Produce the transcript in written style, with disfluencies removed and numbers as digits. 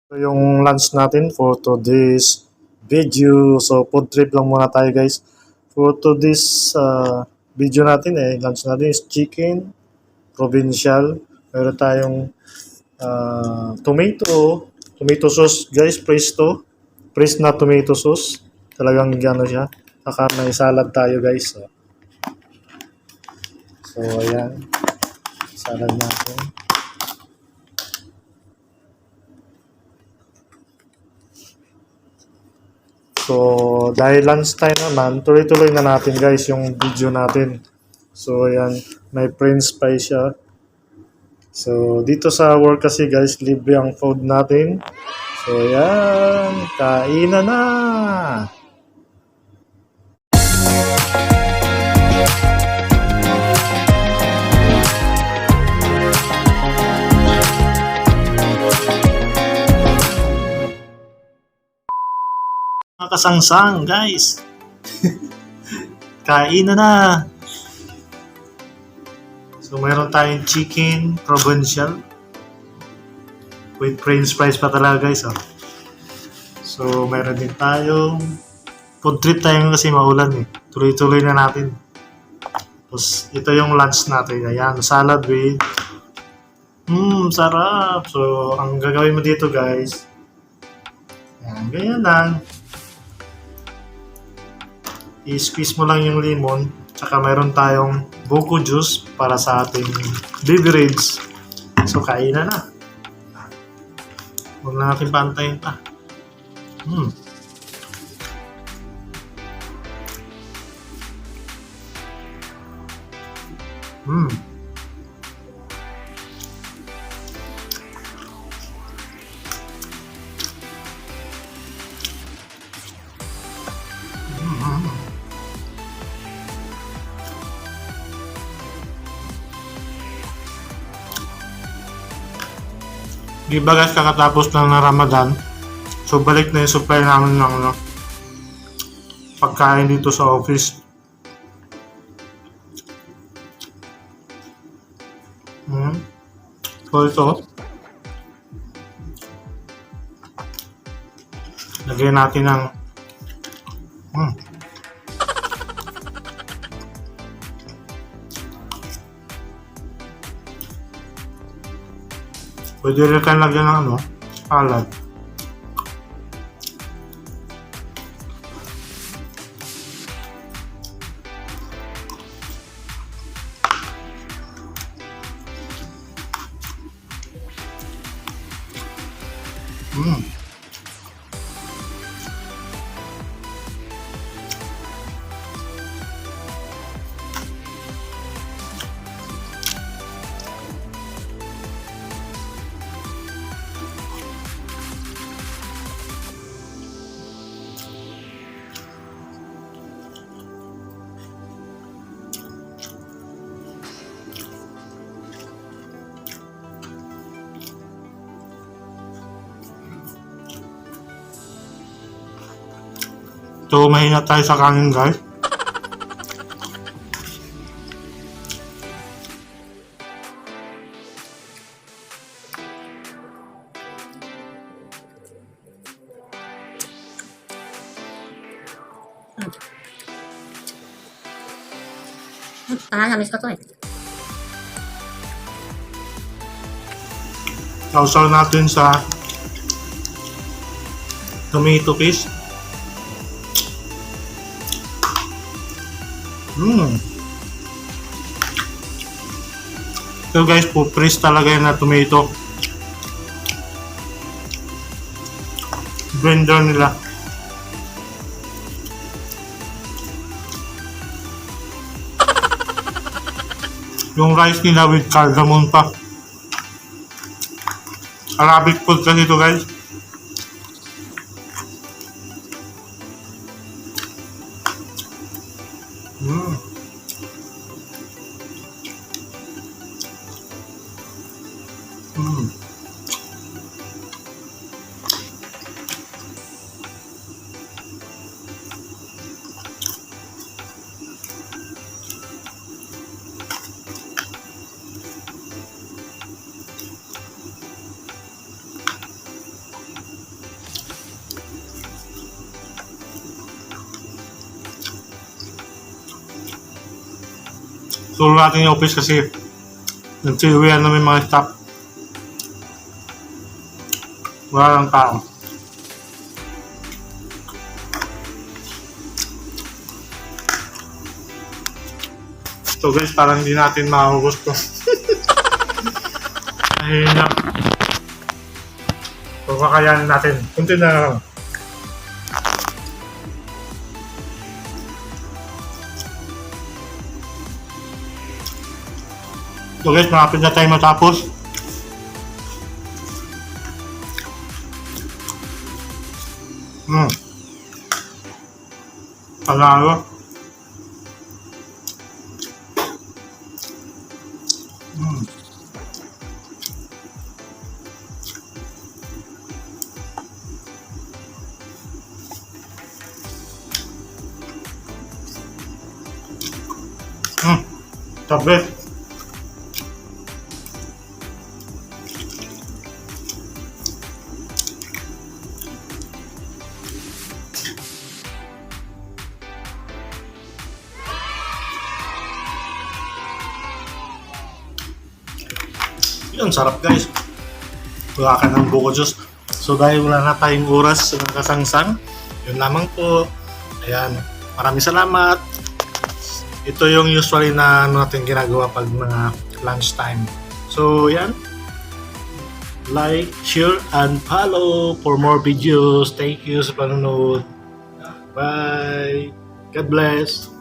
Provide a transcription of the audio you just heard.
Ito yung lunch natin for today's video. So, food trip lang muna tayo guys. For today's video natin lunch natin is chicken, provincial. Meron tayong tomato sauce guys, presto. Pressed na tomato sauce. Talagang gano siya. Saka may salad tayo guys. So ayan. Salad natin. So, dahil lunch time naman, tuloy-tuloy na natin guys yung video natin. So, ayan, may french fries siya. So, dito sa work kasi guys, libre ang food natin. So, ayan, kainan na! Mga kasangsang guys! Kainan na! So, mayroon tayong chicken, provincial. With french fries pa talaga guys. So, mayroon din tayong food trip tayo kasi maulan eh. Tuloy-tuloy na natin. Tapos, ito yung lunch natin. Ayan, salad with sarap. So, ang gagawin mo dito guys, ayan, ganyan lang. I-squeeze mo lang yung lemon. Tsaka mayroon tayong buko juice para sa ating beverage. So, kainan na. Huwag na natin pantayin pa. Di ba guys, kakatapos lang ng Ramadan, so balik na yung supply namin ng pagkain dito sa office. So ito, lagyan natin ng pwede rin kayo lagyan ng salad. So, mahina tayo sa kanin guys. Namiss ko to eh. Sausaw natin sa tomato paste. So guys, po-press talaga yan na tomato. Blender nila. Yung rice nila with cardamom pa. Arabic food kasi ito guys. tulong natin yung office kasi nagsiuwian namin mga staff. Wala lang tao. So guys, parang hindi natin maubos to. Ayun na. So kakayanin natin. Kunti na lang. So guys, malapit na tayo matapos. Panalo. Tabi. Yun, sarap guys. Wala ka ng buko juice. So dahil wala na tayong oras sa kasangsang, yun lamang po. Ayan, maraming salamat. Ito yung usually na natin ginagawa pag mga lunchtime. So yan. Like, share, and follow for more videos. Thank you sa panonood. Bye. God bless.